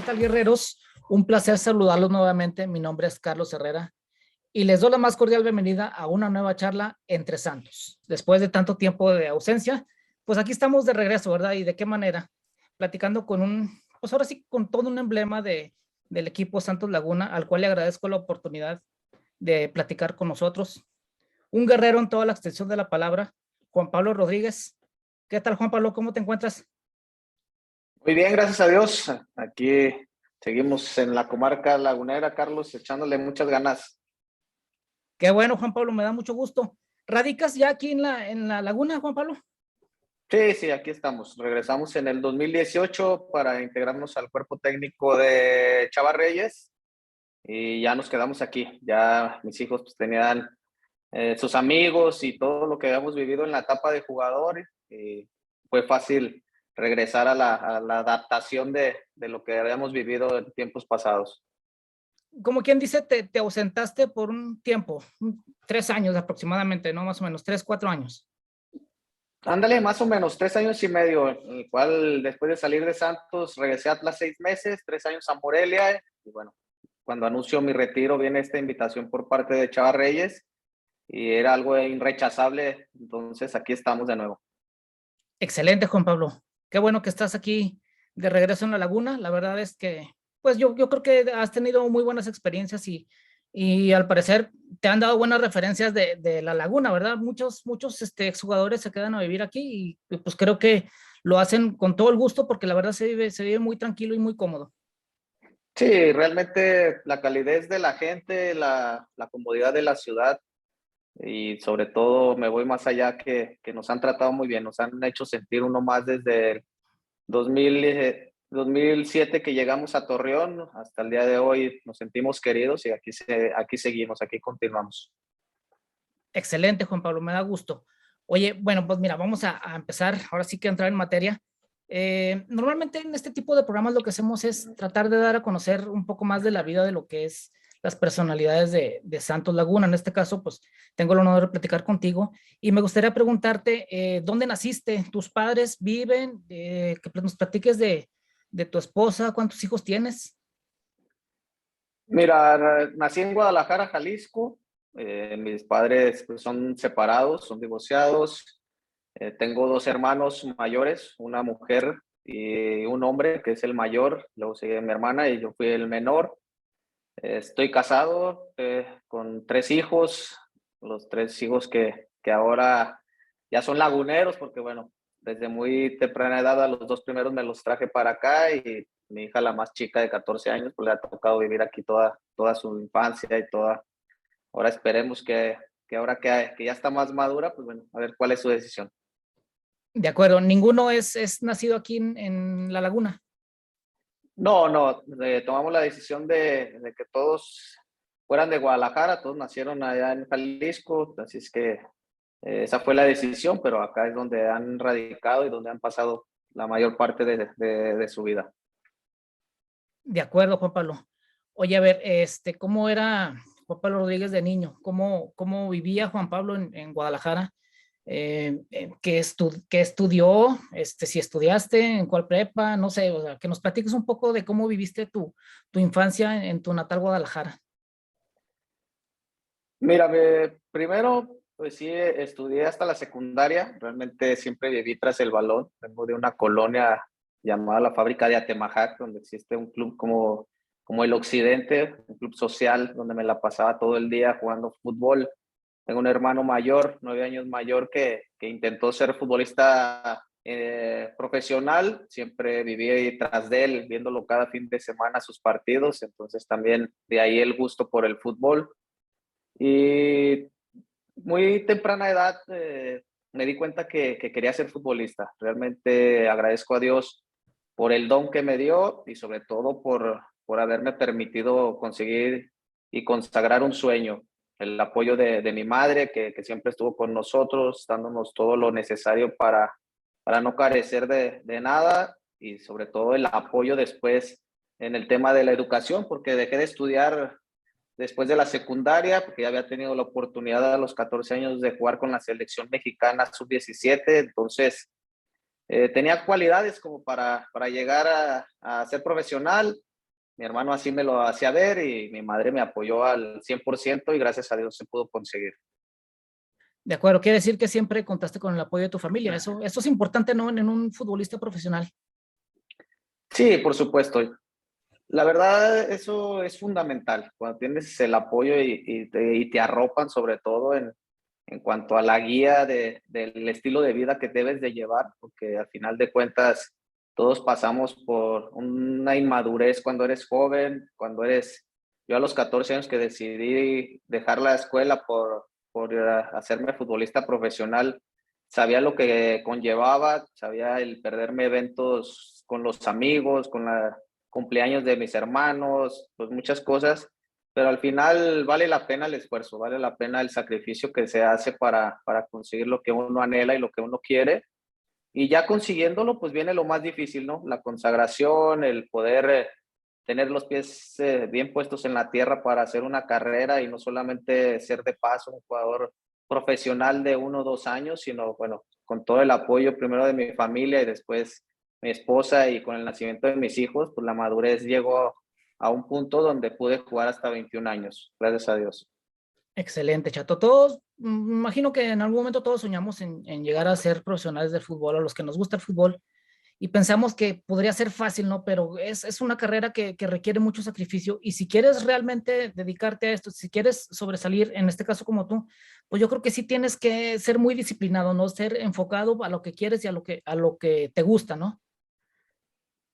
tal, guerreros? Un placer saludarlos nuevamente. Mi nombre es Carlos Herrera y les doy la más cordial bienvenida a una nueva charla entre santos. Después de tanto tiempo de ausencia, pues aquí estamos de regreso, ¿verdad? ¿Y de qué manera? Platicando con pues ahora sí, con todo un emblema del equipo Santos Laguna, al cual le agradezco la oportunidad de platicar con nosotros. Un guerrero en toda la extensión de la palabra, Juan Pablo Rodríguez. ¿Qué tal, Juan Pablo? ¿Cómo te encuentras? Muy bien, gracias a Dios. Aquí seguimos en la comarca lagunera, Carlos, echándole muchas ganas. Qué bueno, Juan Pablo, me da mucho gusto. ¿Radicas ya aquí en la laguna, Juan Pablo? Sí, aquí estamos. Regresamos en el 2018 para integrarnos al cuerpo técnico de Chava Reyes y ya nos quedamos aquí. Ya mis hijos pues, tenían sus amigos y todo lo que habíamos vivido en la etapa de jugador. Y fue fácil regresar a la adaptación de lo que habíamos vivido en tiempos pasados. Como quien dice, te ausentaste por un tiempo, 3 años aproximadamente, ¿no? Más o menos, 3, 4 años. Ándale, más o menos 3 años y medio, en el cual después de salir de Santos regresé a Atlas 6 meses, 3 años a Morelia, y bueno, cuando anuncio mi retiro viene esta invitación por parte de Chava Reyes y era algo irrechazable, entonces aquí estamos de nuevo. Excelente, Juan Pablo. Qué bueno que estás aquí de regreso en la laguna. La verdad es que, pues yo creo que has tenido muy buenas experiencias y al parecer te han dado buenas referencias de la laguna, ¿verdad? Muchos exjugadores se quedan a vivir aquí y pues creo que lo hacen con todo el gusto porque la verdad se vive muy tranquilo y muy cómodo. Sí, realmente la calidez de la gente, la comodidad de la ciudad y sobre todo me voy más allá que nos han tratado muy bien, nos han hecho sentir uno más desde el 2007 que llegamos a Torreón, hasta el día de hoy nos sentimos queridos y aquí seguimos, aquí continuamos. Excelente, Juan Pablo, me da gusto. Oye, bueno, pues mira, vamos a empezar, ahora sí que entrar en materia. Normalmente en este tipo de programas lo que hacemos es tratar de dar a conocer un poco más de la vida de lo que es las personalidades de Santos Laguna. En este caso, pues tengo el honor de platicar contigo y me gustaría preguntarte, ¿dónde naciste? ¿Tus padres viven? Que nos platiques de tu esposa, ¿cuántos hijos tienes? Mira, nací en Guadalajara, Jalisco. Mis padres pues, son separados, son divorciados. Tengo dos hermanos mayores, una mujer y un hombre que es el mayor. Luego sigue mi hermana y yo fui el menor. Estoy casado con 3 hijos, los 3 hijos que ahora ya son laguneros, porque bueno, desde muy temprana edad a los dos primeros me los traje para acá y mi hija, la más chica de 14 años, pues le ha tocado vivir aquí toda su infancia y toda. Ahora esperemos que ahora que ya está más madura, pues bueno, a ver cuál es su decisión. De acuerdo, ninguno es nacido aquí en La Laguna. No, tomamos la decisión de que todos fueran de Guadalajara, todos nacieron allá en Jalisco, así es que esa fue la decisión, pero acá es donde han radicado y donde han pasado la mayor parte de su vida. De acuerdo, Juan Pablo. Oye, a ver, ¿cómo era Juan Pablo Rodríguez de niño? ¿Cómo vivía Juan Pablo en Guadalajara? ¿Qué estudió? Si estudiaste, ¿en cuál prepa? No sé, o sea, que nos platiques un poco de cómo viviste tu infancia en tu natal Guadalajara. Mira, primero, pues sí, estudié hasta la secundaria, realmente siempre viví tras el balón, vengo de una colonia llamada la Fábrica de Atemajac, donde existe un club como el Occidente, un club social donde me la pasaba todo el día jugando fútbol. Tengo un hermano mayor, 9 años mayor, que intentó ser futbolista profesional. Siempre viví ahí tras de él, viéndolo cada fin de semana sus partidos. Entonces también de ahí el gusto por el fútbol. Y muy temprana edad me di cuenta que quería ser futbolista. Realmente agradezco a Dios por el don que me dio y sobre todo por haberme permitido conseguir y consagrar un sueño. El apoyo de mi madre, que siempre estuvo con nosotros, dándonos todo lo necesario para no carecer de nada y sobre todo el apoyo después en el tema de la educación, porque dejé de estudiar después de la secundaria, porque ya había tenido la oportunidad a los 14 años de jugar con la selección mexicana sub-17, entonces tenía cualidades como para llegar a ser profesional. mi hermano así me lo hacía ver y mi madre me apoyó al 100% y gracias a Dios se pudo conseguir. De acuerdo, quiere decir que siempre contaste con el apoyo de tu familia. Eso es importante, ¿no? En un futbolista profesional. Sí, por supuesto. La verdad, eso es fundamental. Cuando tienes el apoyo y te arropan, sobre todo en cuanto a la guía del estilo de vida que debes de llevar, porque al final de cuentas todos pasamos por una inmadurez cuando eres joven, yo a los 14 años que decidí dejar la escuela por hacerme futbolista profesional, sabía lo que conllevaba, sabía el perderme eventos con los amigos, con la cumpleaños de mis hermanos, pues muchas cosas, pero al final vale la pena el esfuerzo, vale la pena el sacrificio que se hace para conseguir lo que uno anhela y lo que uno quiere. Y ya consiguiéndolo, pues viene lo más difícil, ¿no? La consagración, el poder tener los pies bien puestos en la tierra para hacer una carrera y no solamente ser de paso un jugador profesional de 1 o 2 años, sino, bueno, con todo el apoyo primero de mi familia y después mi esposa y con el nacimiento de mis hijos, pues la madurez llegó a un punto donde pude jugar hasta 21 años, gracias a Dios. Excelente, Chato. Todos, imagino que en algún momento todos soñamos en llegar a ser profesionales del fútbol, a los que nos gusta el fútbol, y pensamos que podría ser fácil, ¿no? Pero es una carrera que requiere mucho sacrificio y si quieres realmente dedicarte a esto, si quieres sobresalir, en este caso como tú, pues yo creo que sí tienes que ser muy disciplinado, ¿no? Ser enfocado a lo que quieres y a lo que te gusta, ¿no?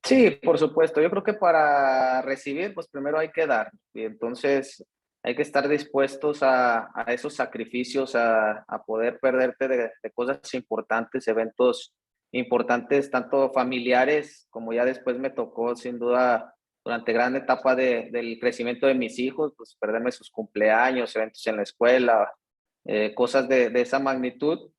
Sí, por supuesto. Yo creo que para recibir, pues primero hay que dar. Y entonces hay que estar dispuestos a esos sacrificios, a poder perderte de cosas importantes, eventos importantes, tanto familiares como ya después me tocó, sin duda, durante gran etapa del crecimiento de mis hijos, pues perderme sus cumpleaños, eventos en la escuela, cosas de esa magnitud,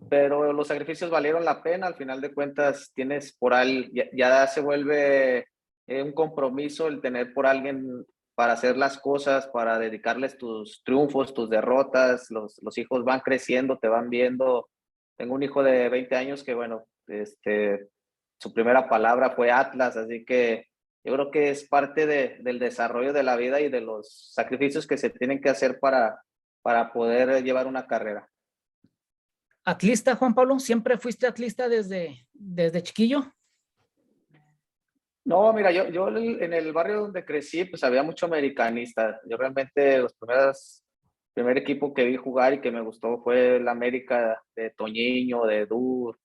pero los sacrificios valieron la pena. Al final de cuentas, tienes por ahí, ya se vuelve un compromiso el tener por alguien para hacer las cosas, para dedicarles tus triunfos, tus derrotas. Los hijos van creciendo, te van viendo. Tengo un hijo de 20 años que, bueno, su primera palabra fue Atlas, así que yo creo que es parte del desarrollo de la vida y de los sacrificios que se tienen que hacer para poder llevar una carrera. Atlista, Juan Pablo, ¿siempre fuiste atlista desde chiquillo? No, mira, yo en el barrio donde crecí, pues había mucho americanista. Yo realmente primer equipo que vi jugar y que me gustó fue el América de Toñiño, de Edu,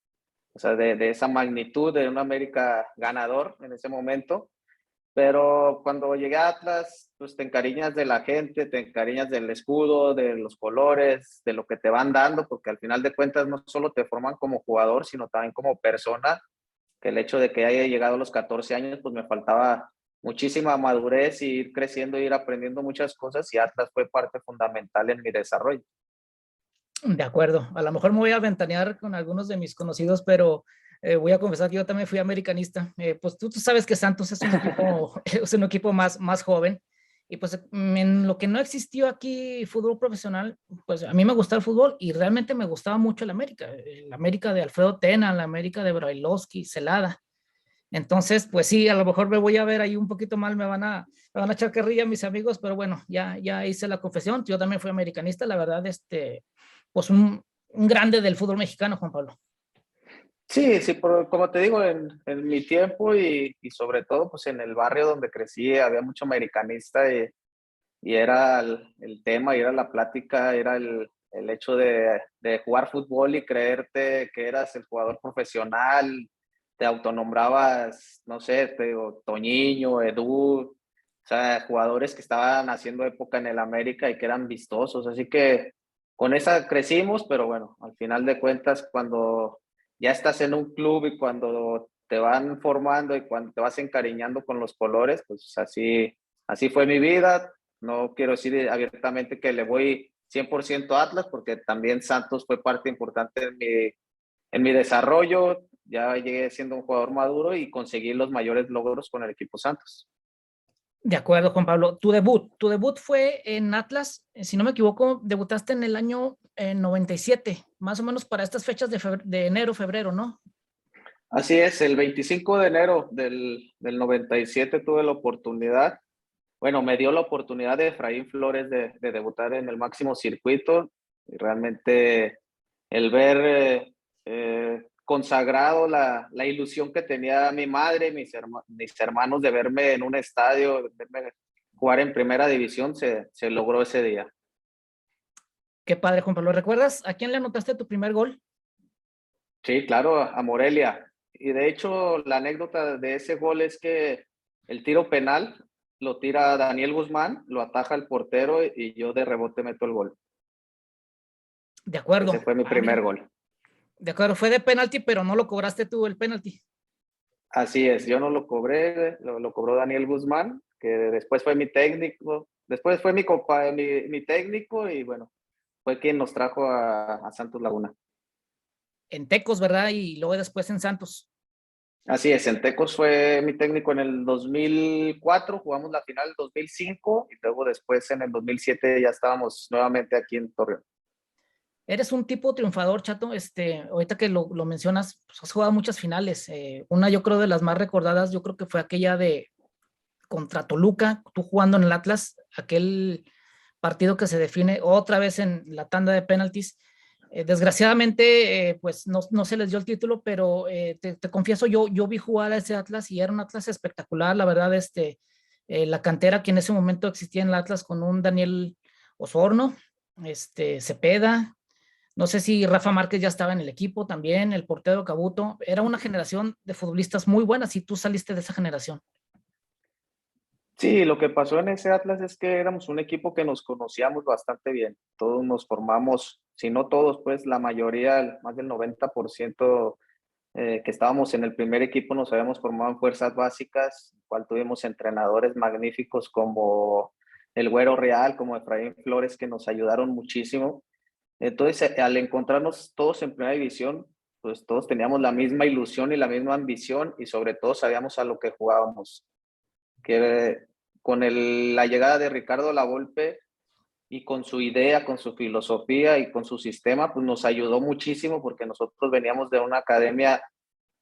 o sea, de esa magnitud, de un América ganador en ese momento. Pero cuando llegué a Atlas, pues te encariñas de la gente, te encariñas del escudo, de los colores, de lo que te van dando, porque al final de cuentas no solo te forman como jugador, sino también como persona, que el hecho de que haya llegado a los 14 años, pues me faltaba muchísima madurez y ir creciendo, ir aprendiendo muchas cosas y Atlas fue parte fundamental en mi desarrollo. De acuerdo, a lo mejor me voy a ventanear con algunos de mis conocidos, pero voy a confesar que yo también fui americanista. Pues tú sabes que Santos es un equipo, es un equipo más joven y pues en lo que no existió aquí fútbol profesional, pues a mí me gustaba el fútbol y realmente me gustaba mucho el América de Alfredo Tena, el América de Brailovsky, Celada. Entonces, pues sí, a lo mejor me voy a ver ahí un poquito mal, me van a echar carrilla mis amigos, pero bueno, ya hice la confesión. Yo también fui americanista, la verdad, pues un grande del fútbol mexicano, Juan Pablo. Sí, sí, como te digo, en mi tiempo y sobre todo pues en el barrio donde crecí había mucho americanista y era el tema, y era la plática, era el hecho de jugar fútbol y creerte que eras el jugador profesional, te autonombrabas, no sé, te digo, Toñiño, Edu, o sea, jugadores que estaban haciendo época en el América y que eran vistosos, así que con esa crecimos, pero bueno, al final de cuentas, cuando ya estás en un club y cuando te van formando y cuando te vas encariñando con los colores, pues así fue mi vida. No quiero decir abiertamente que le voy 100% a Atlas, porque también Santos fue parte importante en mi desarrollo. Ya llegué siendo un jugador maduro y conseguí los mayores logros con el equipo Santos. De acuerdo, Juan Pablo. Tu debut fue en Atlas, si no me equivoco, debutaste en el año 97, más o menos para estas fechas de enero, febrero, ¿no? Así es, el 25 de enero del 97 tuve la oportunidad, bueno, me dio la oportunidad de Efraín Flores de debutar en el máximo circuito y realmente el ver consagrado la ilusión que tenía mi madre, mis hermanos de verme en un estadio, de verme jugar en primera división, se logró ese día. Qué padre, Juan Pablo. ¿Recuerdas a quién le anotaste tu primer gol? Sí, claro, a Morelia. Y de hecho, la anécdota de ese gol es que el tiro penal lo tira Daniel Guzmán, lo ataja el portero y yo de rebote meto el gol. De Ese acuerdo. fue mi Ah, primer mira. gol. De acuerdo, fue de penalti, pero no lo cobraste tú el penalti. Así es, yo no lo cobré, lo cobró Daniel Guzmán, que después fue mi técnico, después fue mi técnico y bueno, fue quien nos trajo a Santos Laguna. En Tecos, ¿verdad? Y luego después en Santos. Así es, en Tecos fue mi técnico en el 2004, jugamos la final en el 2005 y luego después en el 2007 ya estábamos nuevamente aquí en Torreón. Eres un tipo triunfador, Chato. Ahorita que lo mencionas, pues has jugado muchas finales. Una, yo creo, de las más recordadas, yo creo que fue aquella de contra Toluca, tú jugando en el Atlas, aquel partido que se define otra vez en la tanda de penaltis. Desgraciadamente, pues no se les dio el título, pero te confieso, yo vi jugar a ese Atlas y era un Atlas espectacular, la verdad, la cantera que en ese momento existía en el Atlas con un Daniel Osorno, Cepeda, no sé si Rafa Márquez ya estaba en el equipo también, el portero Cabuto, era una generación de futbolistas muy buenas y tú saliste de esa generación. Sí, lo que pasó en ese Atlas es que éramos un equipo que nos conocíamos bastante bien. Todos nos formamos, si no todos, pues la mayoría, más del 90% que estábamos en el primer equipo nos habíamos formado en fuerzas básicas, cual tuvimos entrenadores magníficos como el Güero Real, como Efraín Flores, que nos ayudaron muchísimo. Entonces, al encontrarnos todos en primera división, pues todos teníamos la misma ilusión y la misma ambición y sobre todo sabíamos a lo que jugábamos. Que con la llegada de Ricardo Lavolpe y con su idea, con su filosofía y con su sistema, pues nos ayudó muchísimo porque nosotros veníamos de una academia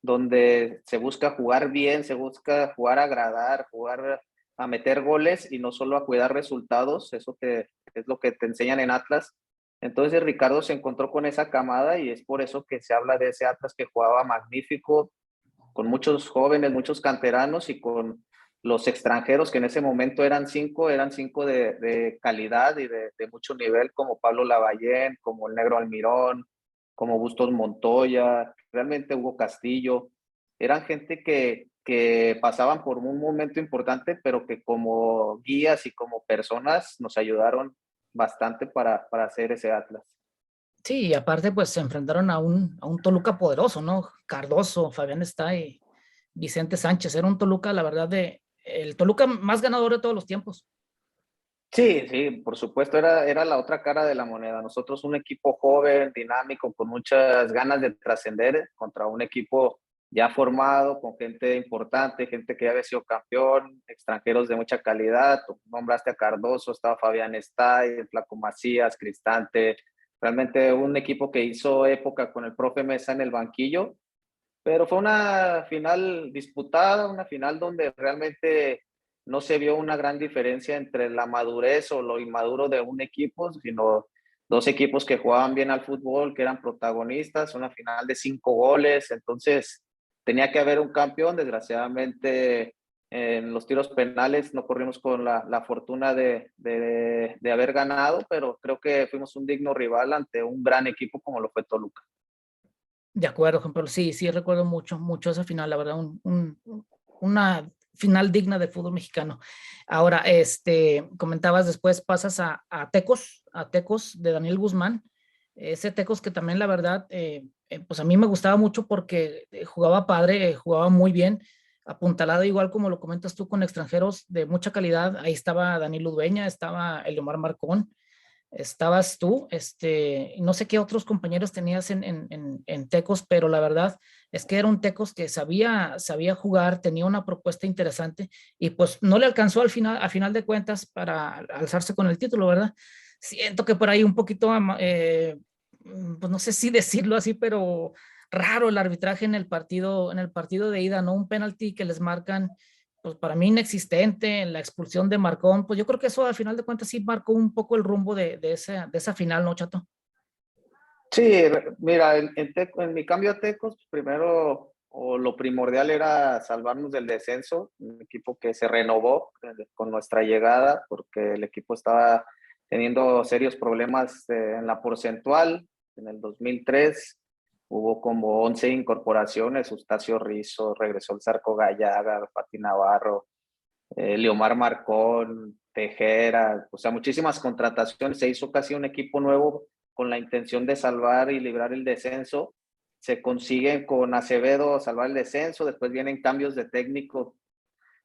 donde se busca jugar bien, se busca jugar a agradar, jugar a meter goles y no solo a cuidar resultados, eso es lo que te enseñan en Atlas. Entonces Ricardo se encontró con esa camada y es por eso que se habla de ese Atlas que jugaba magnífico, con muchos jóvenes, muchos canteranos y con los extranjeros que en ese momento eran cinco de calidad y de mucho nivel, como Pablo Lavallén, como el Negro Almirón, como Bustos Montoya, realmente Hugo Castillo. Eran gente que pasaban por un momento importante, pero que como guías y como personas nos ayudaron bastante para hacer ese Atlas. Sí, y aparte, pues se enfrentaron a un Toluca poderoso, ¿no? Cardoso, Fabián Estay, Vicente Sánchez. Era un Toluca, la verdad, el Toluca más ganador de todos los tiempos. Sí, sí, por supuesto, era la otra cara de la moneda. Nosotros un equipo joven, dinámico, con muchas ganas de trascender contra un equipo ya formado, con gente importante, gente que ya había sido campeón, extranjeros de mucha calidad. Tú nombraste a Cardoso, estaba Fabián Estay, el Flaco Macías, Cristante. Realmente un equipo que hizo época con el profe Mesa en el banquillo, pero fue una final disputada, una final donde realmente no se vio una gran diferencia entre la madurez o lo inmaduro de un equipo, sino dos equipos que jugaban bien al fútbol, que eran protagonistas, una final de 5 goles, entonces tenía que haber un campeón. Desgraciadamente en los tiros penales no corrimos con la fortuna de haber ganado, pero creo que fuimos un digno rival ante un gran equipo como lo fue Toluca. De acuerdo, Juan Pablo. Sí, sí, recuerdo mucho esa final, la verdad, una final digna de fútbol mexicano. Ahora, comentabas después, pasas a Tecos de Daniel Guzmán. Ese Tecos que también, la verdad, pues a mí me gustaba mucho porque jugaba padre, jugaba muy bien, apuntalado igual como lo comentas tú, con extranjeros de mucha calidad. Ahí estaba Daniel Udueña, estaba Eliomar Marcón, estabas tú, no sé qué otros compañeros tenías en Tecos, pero la verdad es que era un Tecos que sabía jugar, tenía una propuesta interesante y pues no le alcanzó a final de cuentas para alzarse con el título, ¿verdad? Siento que por ahí un poquito, pues no sé si decirlo así, pero raro el arbitraje en el partido de ida, ¿no? Un penalti que les marcan, pues para mí inexistente, en la expulsión de Marcón, pues yo creo que eso al final de cuentas sí marcó un poco el rumbo de esa final, ¿no, Chato? Sí, mira, en mi cambio a Tecos, primero o lo primordial era salvarnos del descenso, un equipo que se renovó con nuestra llegada, porque el equipo estaba teniendo serios problemas en la porcentual. En el 2003 hubo como 11 incorporaciones, Eustacio Rizzo, regresó el Zarco Gallaga, Pati Navarro, Leomar Marcón, Tejera, o sea, muchísimas contrataciones. Se hizo casi un equipo nuevo con la intención de salvar y librar el descenso. Se consiguen con Acevedo salvar el descenso, después vienen cambios de técnico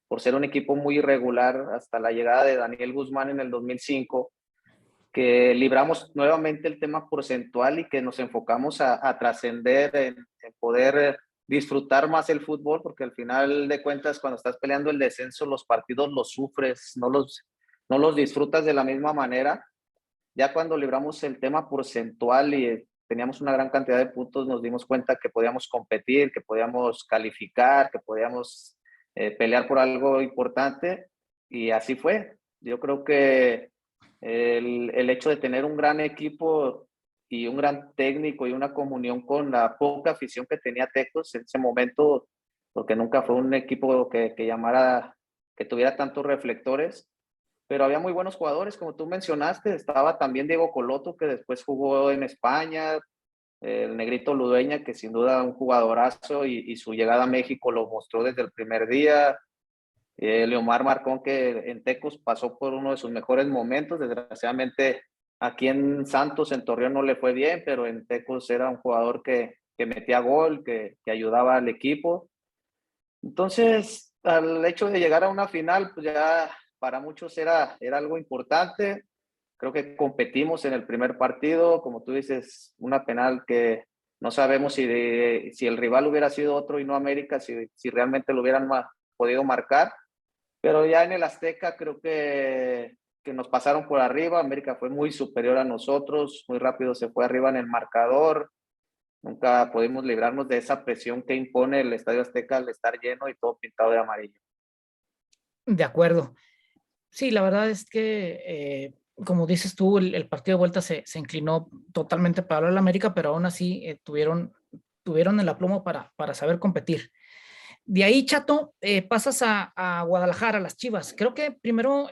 por ser un equipo muy irregular hasta la llegada de Daniel Guzmán en el 2005, que libramos nuevamente el tema porcentual y que nos enfocamos a trascender en poder disfrutar más el fútbol, porque al final de cuentas cuando estás peleando el descenso los partidos los sufres, no los disfrutas de la misma manera. Ya cuando libramos el tema porcentual y teníamos una gran cantidad de puntos, nos dimos cuenta que podíamos competir, que podíamos calificar, que podíamos pelear por algo importante, y así fue. Yo creo que el hecho de tener un gran equipo y un gran técnico y una comunión con la poca afición que tenía Tecos en ese momento, porque nunca fue un equipo que llamara, que tuviera tantos reflectores, pero había muy buenos jugadores, como tú mencionaste. Estaba también Diego Coloto, que después jugó en España, el Negrito Ludueña, que sin duda un jugadorazo, y su llegada a México lo mostró desde el primer día. Leomar Marcón, que en Tecos pasó por uno de sus mejores momentos. Desgraciadamente aquí en Santos, en Torreón no le fue bien, pero en Tecos era un jugador que metía gol, que ayudaba al equipo. Entonces, al hecho de llegar a una final, pues ya para muchos era algo importante. Creo que competimos en el primer partido, como tú dices, una penal que no sabemos si el rival hubiera sido otro y no América, si realmente lo hubieran podido marcar. Pero ya en el Azteca creo que nos pasaron por arriba. América fue muy superior a nosotros, muy rápido se fue arriba en el marcador. Nunca pudimos librarnos de esa presión que impone el Estadio Azteca al estar lleno y todo pintado de amarillo. De acuerdo. Sí, la verdad es que, como dices tú, el partido de vuelta se inclinó totalmente para el América, pero aún así tuvieron el aplomo para saber competir. De ahí, Chato, pasas a Guadalajara, a las Chivas. Creo que primero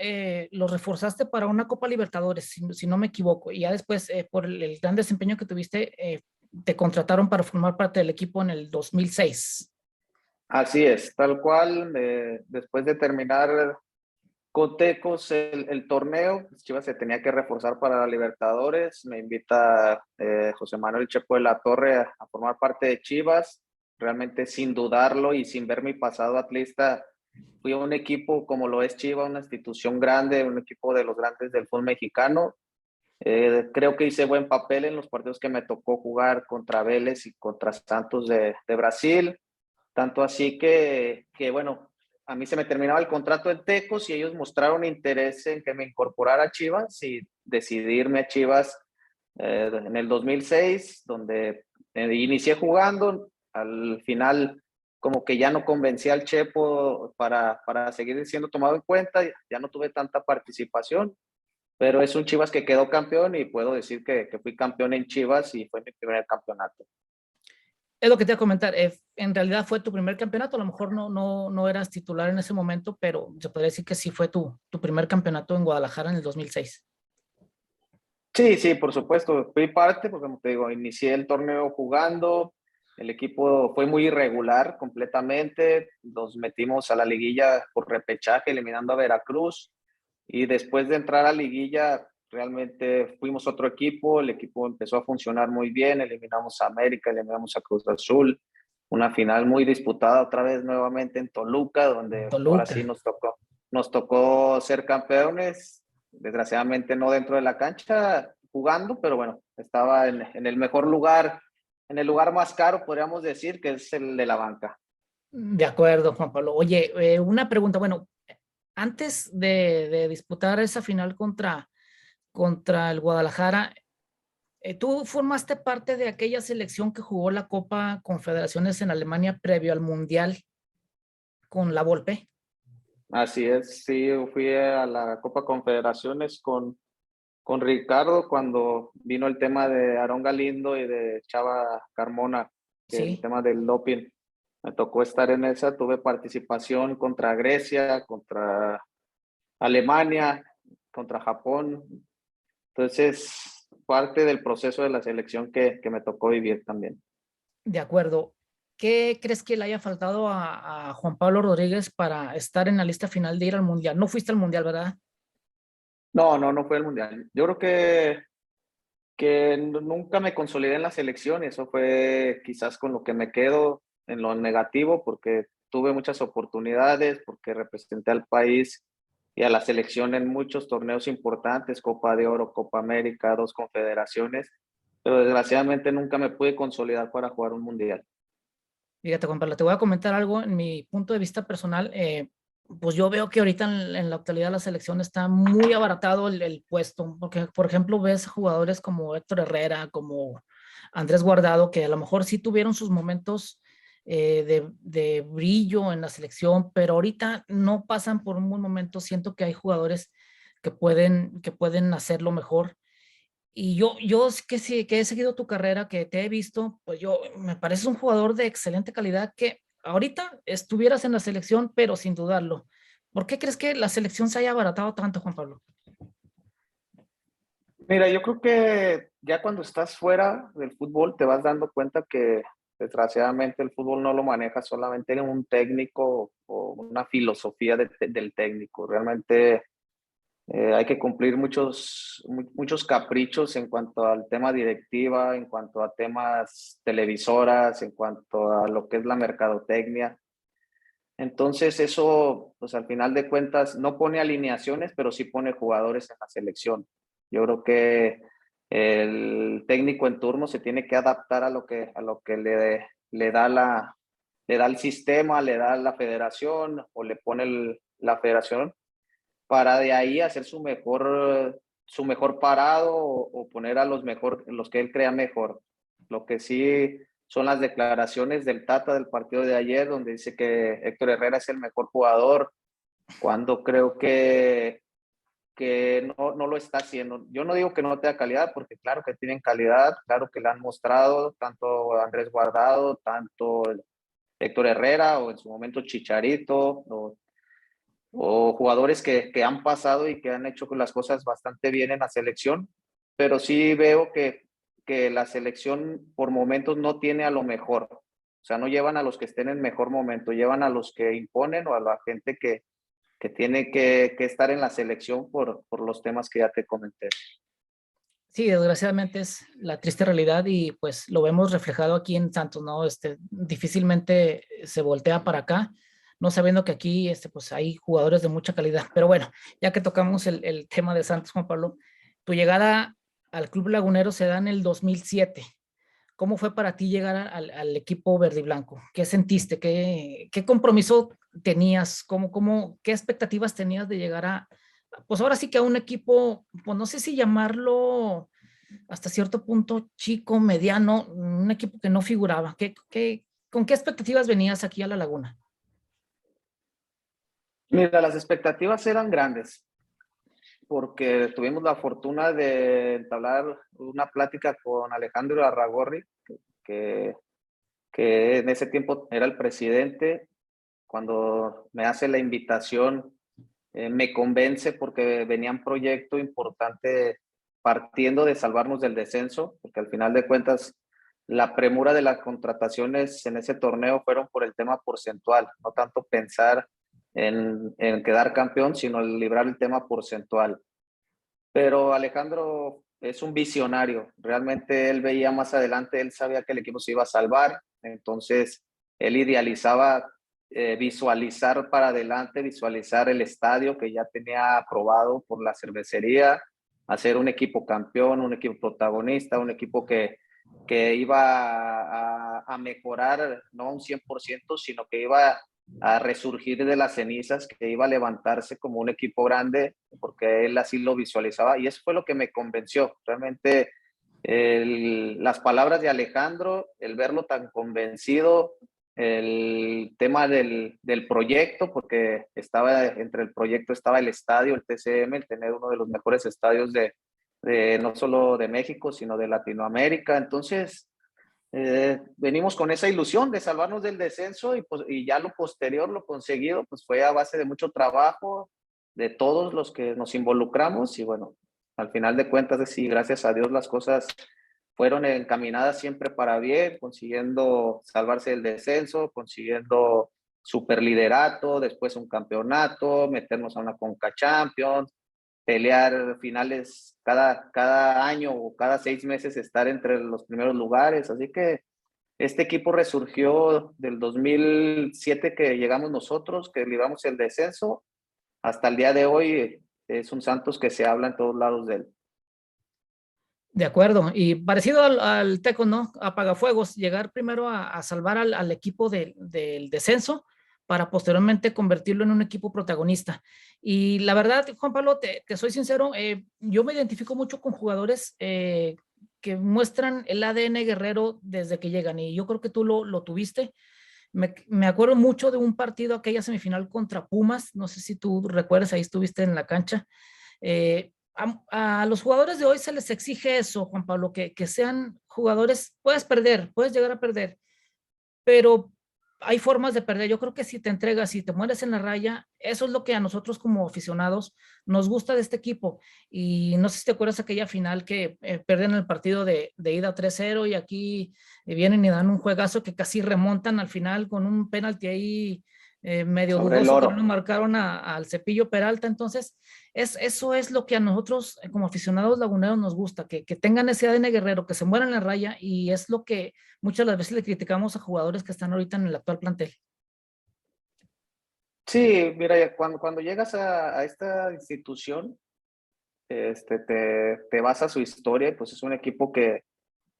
los reforzaste para una Copa Libertadores, si no me equivoco, y ya después, por el gran desempeño que tuviste, te contrataron para formar parte del equipo en el 2006. Así es, tal cual. Después de terminar con Tecos el torneo, Chivas se tenía que reforzar para la Libertadores. Me invita José Manuel Chepo de la Torre a formar parte de Chivas. Realmente sin dudarlo y sin ver mi pasado atlista, fui a un equipo como lo es Chivas, una institución grande, un equipo de los grandes del fútbol mexicano. Creo que hice buen papel en los partidos que me tocó jugar contra Vélez y contra Santos de Brasil. Tanto así bueno, a mí se me terminaba el contrato en Tecos y ellos mostraron interés en que me incorporara a Chivas y decidirme a Chivas en el 2006, donde inicié jugando. Al final, como que ya no convencí al Chepo para seguir siendo tomado en cuenta, ya no tuve tanta participación, pero es un Chivas que quedó campeón y puedo decir que fui campeón en Chivas y fue mi primer campeonato. Es lo que te iba a comentar. En realidad fue tu primer campeonato. A lo mejor no eras titular en ese momento, pero se podría decir que sí fue tu primer campeonato en Guadalajara en el 2006. Sí, sí, por supuesto. Fui parte, porque como te digo, inicié el torneo jugando. El equipo fue muy irregular completamente. Nos metimos a la liguilla por repechaje, eliminando a Veracruz. Y después de entrar a liguilla, realmente fuimos otro equipo. El equipo empezó a funcionar muy bien. Eliminamos a América, eliminamos a Cruz Azul. Una final muy disputada otra vez nuevamente en Toluca, donde ahora Toluca. sí nos tocó ser campeones. Desgraciadamente no dentro de la cancha jugando, pero bueno, estaba en el mejor lugar, en el lugar más caro, podríamos decir, que es el de la banca. De acuerdo, Juan Pablo. Oye, una pregunta. Bueno, antes de disputar esa final contra el Guadalajara, Tú formaste parte de aquella selección que jugó la Copa Confederaciones en Alemania previo al Mundial con la Volpe. Así es, sí, fui a la Copa Confederaciones con Ricardo cuando vino el tema de Aarón Galindo y de Chava Carmona, que el Sí, tema del doping. Me tocó estar en esa, tuve participación contra Grecia, contra Alemania, contra Japón. Entonces, parte del proceso de la selección que me tocó vivir también. de acuerdo. ¿Qué crees que le haya faltado a Juan Pablo Rodríguez para estar en la lista final de ir al Mundial? No fuiste al Mundial, ¿verdad? No fue el Mundial. Yo creo que nunca me consolidé en la selección y eso fue quizás con lo que me quedo en lo negativo porque tuve muchas oportunidades, porque representé al país y a la selección en muchos torneos importantes, Copa de Oro, Copa América, dos confederaciones, pero desgraciadamente nunca me pude consolidar para jugar un mundial. Fíjate, Juan Pablo, te voy a comentar algo en mi punto de vista personal. Pues yo veo que ahorita en la actualidad la selección está muy abaratado el puesto, porque por ejemplo ves jugadores como Héctor Herrera, como Andrés Guardado, que a lo mejor sí tuvieron sus momentos de brillo en la selección, pero ahorita no pasan por un buen momento. Siento que hay jugadores que pueden hacerlo mejor. Y yo que sí, que he seguido tu carrera, que te he visto, pues yo me pareces un jugador de excelente calidad que ahorita estuvieras en la selección, pero sin dudarlo. ¿Por qué crees que la selección se haya abaratado tanto, Juan Pablo? Mira, yo creo que ya cuando estás fuera del fútbol te vas dando cuenta que desgraciadamente el fútbol no lo maneja solamente un técnico o una filosofía del técnico. Realmente hay que cumplir muchos caprichos en cuanto al tema directiva, en cuanto a temas televisoras, en cuanto a lo que es la mercadotecnia. Entonces eso, pues al final de cuentas, no pone alineaciones, pero sí pone jugadores en la selección. Yo creo que el técnico en turno se tiene que adaptar a lo que le da el sistema, le da la federación o le pone la federación para de ahí hacer su mejor parado o poner a los que él crea mejor. Lo que sí son las declaraciones del Tata del partido de ayer, donde dice que Héctor Herrera es el mejor jugador, cuando creo que no lo está haciendo. Yo no digo que no tenga calidad, porque claro que tienen calidad, claro que la han mostrado, tanto Andrés Guardado, tanto Héctor Herrera o en su momento Chicharito, o jugadores que han pasado y que han hecho las cosas bastante bien en la selección, pero sí veo que la selección por momentos no tiene a lo mejor. O sea, no llevan a los que estén en mejor momento, llevan a los que imponen o a la gente que tiene que estar en la selección por los temas que ya te comenté. Sí, desgraciadamente es la triste realidad y pues lo vemos reflejado aquí en Santos, ¿no? Difícilmente se voltea para acá, no sabiendo que aquí pues hay jugadores de mucha calidad. Pero bueno, ya que tocamos el tema de Santos, Juan Pablo, tu llegada al Club Lagunero se da en el 2007. ¿Cómo fue para ti llegar al equipo verde y blanco? ¿Qué sentiste? ¿Qué compromiso tenías? ¿Qué expectativas tenías de llegar pues ahora sí que a un equipo, pues no sé si llamarlo hasta cierto punto chico, mediano, un equipo que no figuraba? ¿Con qué expectativas venías aquí a La Laguna? Mira, las expectativas eran grandes porque tuvimos la fortuna de entablar una plática con Alejandro Arragorri, que que en ese tiempo era el presidente. Cuando me hace la invitación, me convence porque venía un proyecto importante partiendo de salvarnos del descenso, porque al final de cuentas la premura de las contrataciones en ese torneo fueron por el tema porcentual, no tanto pensar en quedar campeón, sino librar el tema porcentual. Pero Alejandro es un visionario, realmente él veía más adelante, él sabía que el equipo se iba a salvar, entonces él idealizaba visualizar para adelante, visualizar el estadio que ya tenía aprobado por la cervecería, hacer un equipo campeón, un equipo protagonista, un equipo que iba a mejorar, no un 100%, sino que iba a resurgir de las cenizas, que iba a levantarse como un equipo grande, porque él así lo visualizaba y eso fue lo que me convenció. Realmente Las palabras de Alejandro, el verlo tan convencido, el tema del proyecto, porque estaba entre el proyecto estaba el estadio, el TCM, el tener uno de los mejores estadios de no solo de México, sino de Latinoamérica. Entonces, venimos con esa ilusión de salvarnos del descenso y ya lo posterior, lo conseguido, pues fue a base de mucho trabajo de todos los que nos involucramos y bueno, al final de cuentas, sí, gracias a Dios las cosas fueron encaminadas siempre para bien, consiguiendo salvarse del descenso, consiguiendo superliderato, después un campeonato, meternos a una Conca Champions, pelear finales cada año o cada 6 meses, estar entre los primeros lugares. Así que este equipo resurgió del 2007 que llegamos nosotros, que libramos el descenso, hasta el día de hoy es un Santos que se habla en todos lados de él. De acuerdo, y parecido al Teco, ¿no? Apagafuegos, llegar primero a salvar al equipo del descenso para posteriormente convertirlo en un equipo protagonista. Y la verdad, Juan Pablo, te soy sincero, yo me identifico mucho con jugadores que muestran el ADN guerrero desde que llegan, y yo creo que tú lo tuviste. Me acuerdo mucho de un partido, aquella semifinal contra Pumas, no sé si tú recuerdas, ahí estuviste en la cancha. A los jugadores de hoy se les exige eso, Juan Pablo, que sean jugadores, puedes perder, puedes llegar a perder, pero hay formas de perder. Yo creo que si te entregas, si te mueres en la raya, eso es lo que a nosotros como aficionados nos gusta de este equipo. Y no sé si te acuerdas aquella final que pierden el partido de ida 3-0 y aquí vienen y dan un juegazo que casi remontan al final con un penalti ahí medio Sobre el dudoso que no oro. le marcaron al Cepillo Peralta. Entonces, eso es lo que a nosotros como aficionados laguneros nos gusta, que tengan ese ADN guerrero, que se mueran en la raya, y es lo que muchas de las veces le criticamos a jugadores que están ahorita en el actual plantel. Sí, mira, ya cuando llegas a esta institución, te vas a su historia y pues es un equipo que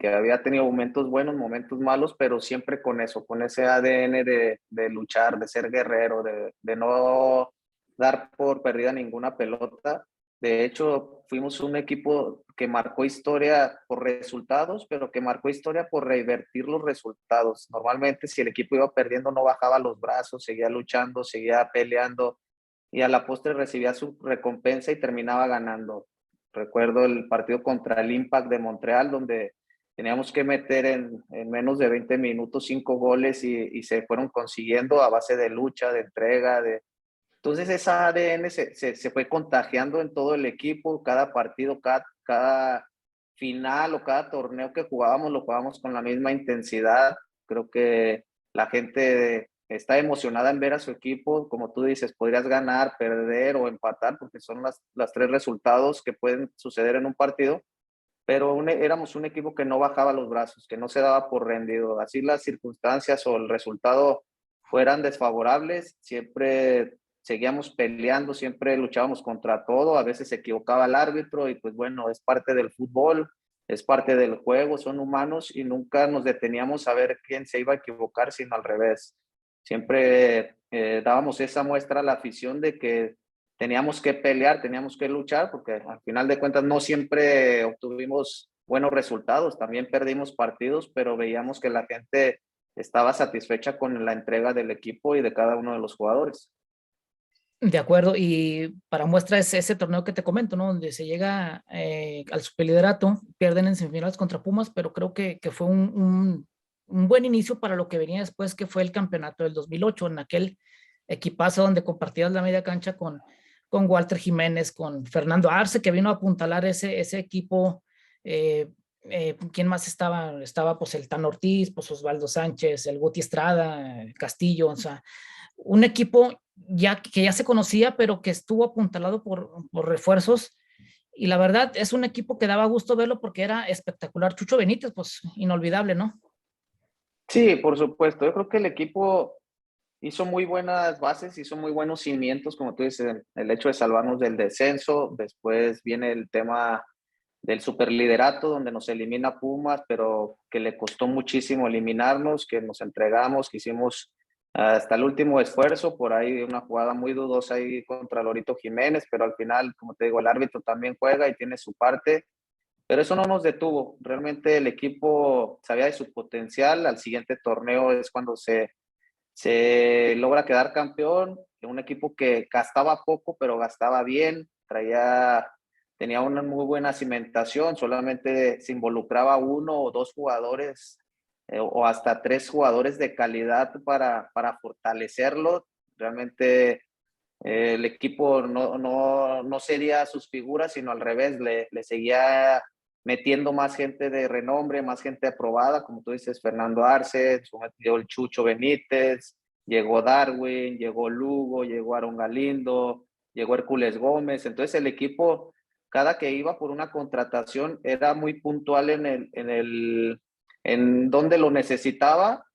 había tenido momentos buenos, momentos malos, pero siempre con eso, con ese ADN de luchar, de ser guerrero, de no dar por perdida ninguna pelota. De hecho, fuimos un equipo que marcó historia por resultados, pero que marcó historia por revertir los resultados. Normalmente, si el equipo iba perdiendo, no bajaba los brazos, seguía luchando, seguía peleando y a la postre recibía su recompensa y terminaba ganando. Recuerdo el partido contra el Impact de Montreal, donde teníamos que meter en menos de 20 minutos 5 goles y se fueron consiguiendo a base de lucha, de entrega. Entonces esa ADN se fue contagiando en todo el equipo, cada partido, cada final o cada torneo que jugábamos, lo jugábamos con la misma intensidad. Creo que la gente está emocionada en ver a su equipo. Como tú dices, podrías ganar, perder o empatar, porque son las tres resultados que pueden suceder en un partido, pero éramos un equipo que no bajaba los brazos, que no se daba por rendido. Así las circunstancias o el resultado fueran desfavorables, siempre seguíamos peleando, siempre luchábamos contra todo, a veces se equivocaba el árbitro y pues bueno, es parte del fútbol, es parte del juego, son humanos y nunca nos deteníamos a ver quién se iba a equivocar, sino al revés. Siempre dábamos esa muestra a la afición de que teníamos que pelear, teníamos que luchar, porque al final de cuentas no siempre obtuvimos buenos resultados, también perdimos partidos, pero veíamos que la gente estaba satisfecha con la entrega del equipo y de cada uno de los jugadores. De acuerdo, y para muestra es ese torneo que te comento, ¿no? Donde se llega al superliderato, pierden en semifinales contra Pumas, pero creo que fue un buen inicio para lo que venía después, que fue el campeonato del 2008, en aquel equipazo donde compartías la media cancha con Walter Jiménez, con Fernando Arce, que vino a apuntalar ese equipo. ¿Quién más estaba? Estaba pues el Tan Ortiz, pues Osvaldo Sánchez, el Guti Estrada, el Castillo, o sea, un equipo que ya se conocía, pero que estuvo apuntalado por refuerzos. Y la verdad, es un equipo que daba gusto verlo porque era espectacular. Chucho Benítez, pues inolvidable, ¿no? Sí, por supuesto. Yo creo que el equipo hizo muy buenas bases, hizo muy buenos cimientos, como tú dices, el hecho de salvarnos del descenso. Después viene el tema del superliderato, donde nos elimina Pumas, pero que le costó muchísimo eliminarnos, que nos entregamos, que hicimos hasta el último esfuerzo, por ahí una jugada muy dudosa ahí contra Lorito Jiménez, pero al final, como te digo, el árbitro también juega y tiene su parte, pero eso no nos detuvo. Realmente el equipo sabía de su potencial. Al siguiente torneo es cuando se logra quedar campeón. Un equipo que gastaba poco, pero gastaba bien, tenía una muy buena cimentación, solamente se involucraba uno o dos jugadores o hasta tres jugadores de calidad para fortalecerlo. Realmente el equipo no sería sus figuras, sino al revés, le seguía metiendo más gente de renombre, más gente aprobada, como tú dices, Fernando Arce, llegó el Chucho Benítez, llegó Darwin, llegó Lugo, llegó Aaron Galindo, llegó Hércules Gómez. Entonces el equipo, cada que iba por una contratación, era muy puntual en donde lo necesitaba,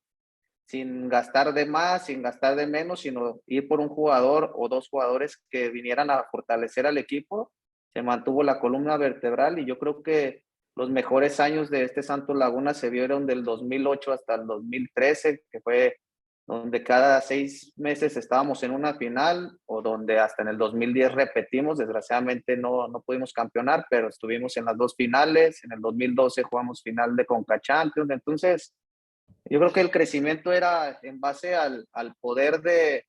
sin gastar de más, sin gastar de menos, sino ir por un jugador o dos jugadores que vinieran a fortalecer al equipo. Se mantuvo la columna vertebral y yo creo que los mejores años de este Santos Laguna se vieron del 2008 hasta el 2013, que fue donde cada 6 meses estábamos en una final, o donde hasta en el 2010 repetimos. Desgraciadamente no pudimos campeonar, pero estuvimos en las dos finales. En el 2012 jugamos final de Conca Champions. Entonces, yo creo que el crecimiento era en base al poder de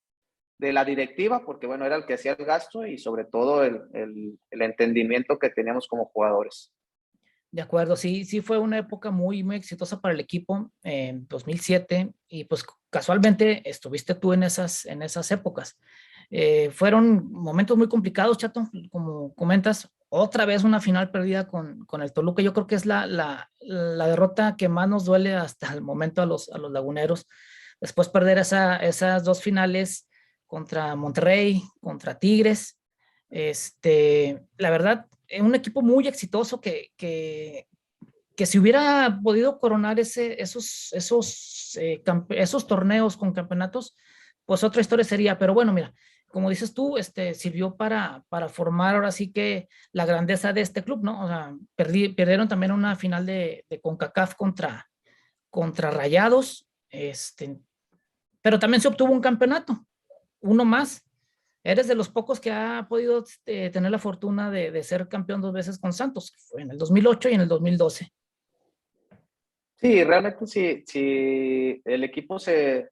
la directiva, porque bueno, era el que hacía el gasto, y sobre todo el entendimiento que teníamos como jugadores. De acuerdo, sí, sí fue una época muy, muy exitosa para el equipo en 2007 y pues casualmente estuviste tú en esas épocas. Fueron momentos muy complicados, Chato, como comentas, otra vez una final perdida con el Toluca. Yo creo que es la derrota que más nos duele hasta el momento a los laguneros. Después perder esas dos finales contra Monterrey, contra Tigres. La verdad, un equipo muy exitoso que si hubiera podido coronar esos torneos con campeonatos, pues otra historia sería. Pero bueno, mira, como dices tú, sirvió para formar ahora sí que la grandeza de este club, ¿no? O sea, perdieron también una final de CONCACAF contra Rayados, pero también se obtuvo un campeonato, uno más. Eres de los pocos que ha podido tener la fortuna de ser campeón dos veces con Santos, que fue en el 2008 y en el 2012. Sí, realmente si el equipo se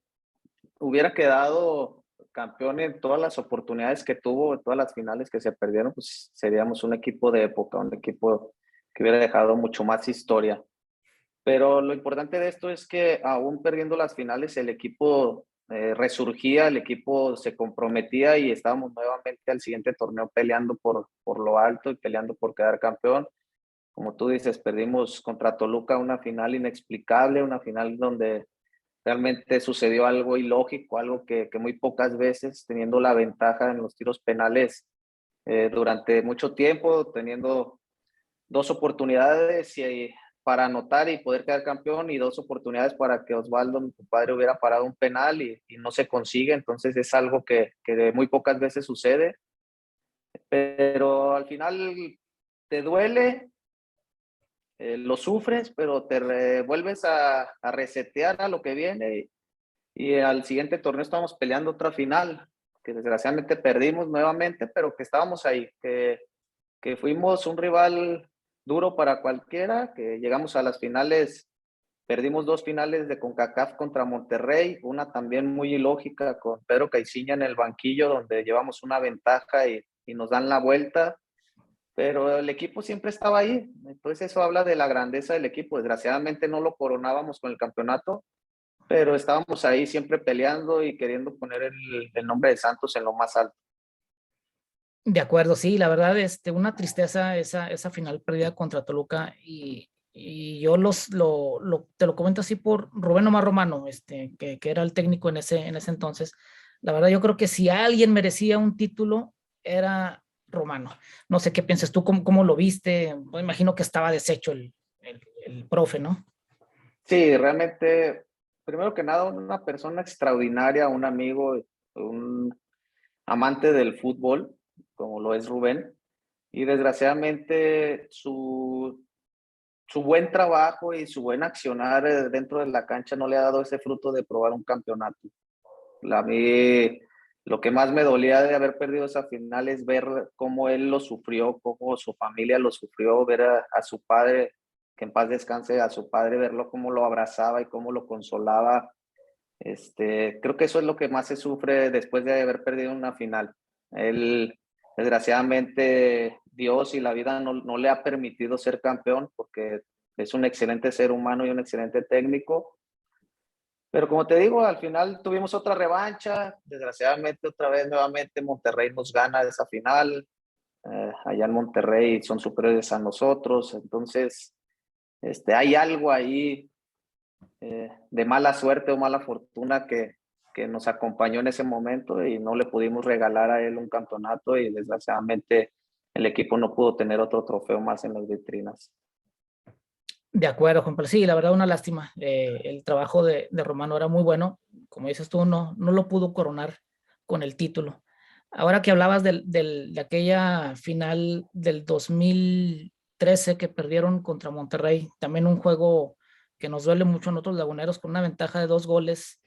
hubiera quedado campeón en todas las oportunidades que tuvo, en todas las finales que se perdieron, pues seríamos un equipo de época, un equipo que hubiera dejado mucho más historia. Pero lo importante de esto es que aún perdiendo las finales, el equipo resurgía, el equipo se comprometía y estábamos nuevamente al siguiente torneo peleando por lo alto y peleando por quedar campeón. Como tú dices, perdimos contra Toluca una final inexplicable, una final donde realmente sucedió algo ilógico, algo que muy pocas veces, teniendo la ventaja en los tiros penales durante mucho tiempo, teniendo dos oportunidades para anotar y poder quedar campeón, y dos oportunidades para que Osvaldo, mi compadre, hubiera parado un penal y no se consigue. Entonces es algo que muy pocas veces sucede, pero al final te duele, lo sufres, pero te vuelves a resetear a lo que viene, y al siguiente torneo estamos peleando otra final, que desgraciadamente perdimos nuevamente, pero que estábamos ahí, que fuimos un rival duro para cualquiera, que llegamos a las finales. Perdimos dos finales de CONCACAF contra Monterrey, una también muy ilógica con Pedro Caiciña en el banquillo, donde llevamos una ventaja y nos dan la vuelta, pero el equipo siempre estaba ahí. Entonces eso habla de la grandeza del equipo. Desgraciadamente no lo coronábamos con el campeonato, pero estábamos ahí siempre peleando y queriendo poner el nombre de Santos en lo más alto. De acuerdo, sí, la verdad, una tristeza esa final perdida contra Toluca y yo te lo comento así por Rubén Omar Romano, que era el técnico en ese entonces. La verdad, yo creo que si alguien merecía un título, era Romano. No sé qué piensas tú, cómo lo viste. Me imagino que estaba deshecho el profe, ¿no? Sí, realmente, primero que nada, una persona extraordinaria, un amigo, un amante del fútbol, como lo es Rubén, y desgraciadamente su buen trabajo y su buen accionar dentro de la cancha no le ha dado ese fruto de probar un campeonato. A mí lo que más me dolía de haber perdido esa final es ver cómo él lo sufrió, cómo su familia lo sufrió, ver a su padre, que en paz descanse, a su padre, verlo cómo lo abrazaba y cómo lo consolaba. Creo que eso es lo que más se sufre después de haber perdido una final. Él, desgraciadamente, Dios y la vida no le ha permitido ser campeón porque es un excelente ser humano y un excelente técnico. Pero como te digo, al final tuvimos otra revancha. Desgraciadamente, otra vez, nuevamente, Monterrey nos gana esa final. Allá en Monterrey son superiores a nosotros. Entonces, hay algo ahí de mala suerte o mala fortuna que nos acompañó en ese momento y no le pudimos regalar a él un campeonato y desgraciadamente el equipo no pudo tener otro trofeo más en las vitrinas. De acuerdo, Juan Pablo. Sí, la verdad, una lástima. El trabajo de Romano era muy bueno. Como dices tú, no lo pudo coronar con el título. Ahora que hablabas de aquella final del 2013 que perdieron contra Monterrey, también un juego que nos duele mucho a nosotros laguneros con una ventaja de 2 goles,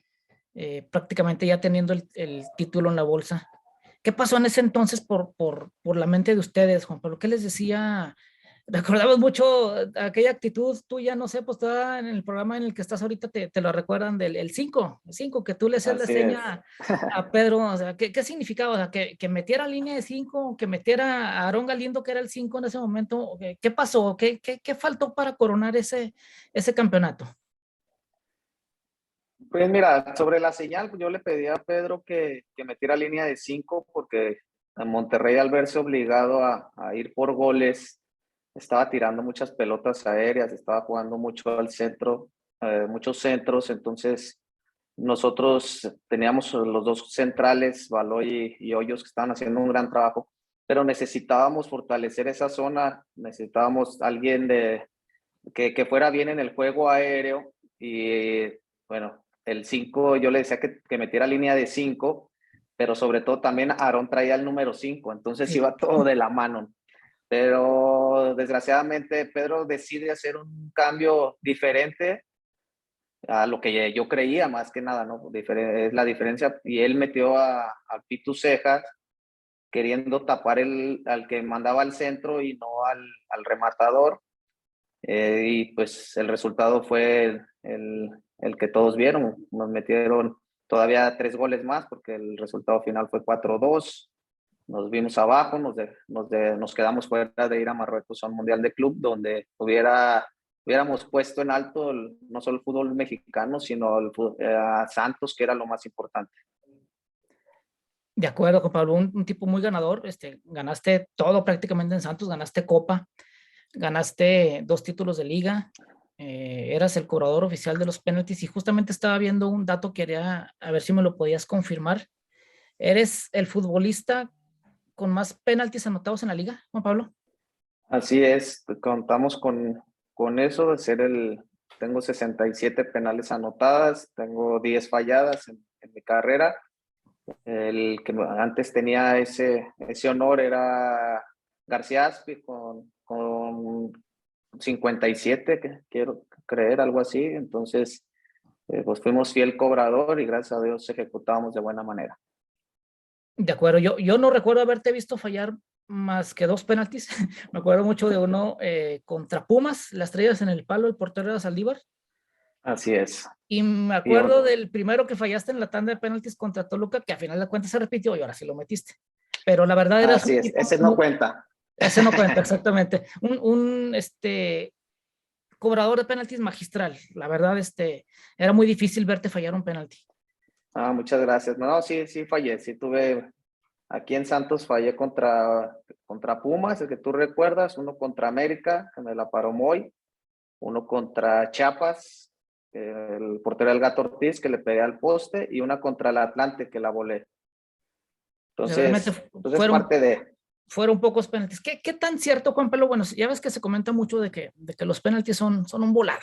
prácticamente ya teniendo el título en la bolsa. ¿Qué pasó en ese entonces por la mente de ustedes, Juan Pablo? ¿Qué les decía? Recordamos mucho aquella actitud tuya, no sé, pues toda en el programa en el que estás ahorita te lo recuerdan del el 5, que tú le haces la Así es. seña a Pedro, o sea, ¿qué significaba? O sea, que metiera línea de 5, que metiera a Aarón Galindo, que era el 5 en ese momento. ¿Qué pasó? ¿Qué faltó para coronar ese campeonato? Pues mira, sobre la señal, pues yo le pedí a Pedro que metiera línea de 5 porque en Monterrey al verse obligado a ir por goles, estaba tirando muchas pelotas aéreas, estaba jugando mucho al centro, muchos centros, entonces nosotros teníamos los dos centrales, Baloy y Hoyos, que estaban haciendo un gran trabajo, pero necesitábamos fortalecer esa zona, necesitábamos alguien que fuera bien en el juego aéreo y bueno, el 5 yo le decía que metiera línea de 5, pero sobre todo también Aarón traía el número 5, entonces Sí. iba todo de la mano. Pero desgraciadamente Pedro decide hacer un cambio diferente a lo que yo creía, más que nada, ¿no? Es la diferencia. Y él metió a Pitu Cejas queriendo tapar al que mandaba al centro y no al rematador. Y pues el resultado fue el que todos vieron. Nos metieron todavía 3 goles más porque el resultado final fue 4-2. Nos vimos abajo, nos quedamos fuera de ir a Marruecos a un Mundial de Club donde hubiéramos puesto en alto no solo el fútbol mexicano, sino a Santos, que era lo más importante. De acuerdo, Juan Pablo, un tipo muy ganador. Ganaste todo prácticamente en Santos, ganaste Copa, ganaste 2 títulos de liga, eras el cobrador oficial de los penaltis y justamente estaba viendo un dato que quería a ver si me lo podías confirmar. ¿Eres el futbolista con más penaltis anotados en la liga, Juan Pablo? Así es, contamos con eso de ser tengo 67 penales anotadas, tengo 10 falladas en mi carrera. El que antes tenía ese honor era García Aspi con 57, que quiero creer, algo así. Entonces, pues fuimos fiel cobrador y gracias a Dios ejecutábamos de buena manera. De acuerdo, yo no recuerdo haberte visto fallar más que 2 penaltis. Me acuerdo mucho de uno contra Pumas, las estrellas en el palo, el portero era Saldívar. Así es. Y me Y acuerdo del primero que fallaste en la tanda de penaltis contra Toluca, que a final de cuentas se repitió y ahora sí lo metiste. Pero la verdad eras así un es, tipo, ese no cuenta. ese no cuenta exactamente, un cobrador de penaltis magistral. La verdad, era muy difícil verte fallar un penalti. Muchas gracias. No, sí, sí fallé, sí tuve. Aquí en Santos fallé contra Pumas, el que tú recuerdas, uno contra América, que me la paró Moy, uno contra Chiapas, el portero del Gato Ortiz, que le pegué al poste, y una contra el Atlante, que la volé. Realmente Entonces parte de... fueron pocos penaltis. ¿Qué tan cierto, Juan Pablo? Bueno, ya ves que se comenta mucho de que los penaltis son un volado,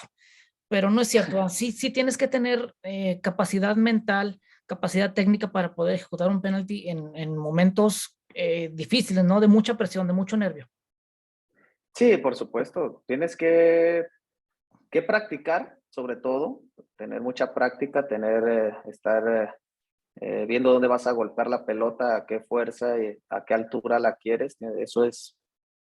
pero no es cierto. Sí tienes que tener capacidad mental, capacidad técnica para poder ejecutar un penalti en momentos difíciles, ¿no? De mucha presión, de mucho nervio. Sí, por supuesto, tienes que practicar, sobre todo, tener mucha práctica, estar viendo dónde vas a golpear la pelota, a qué fuerza y a qué altura la quieres. Eso es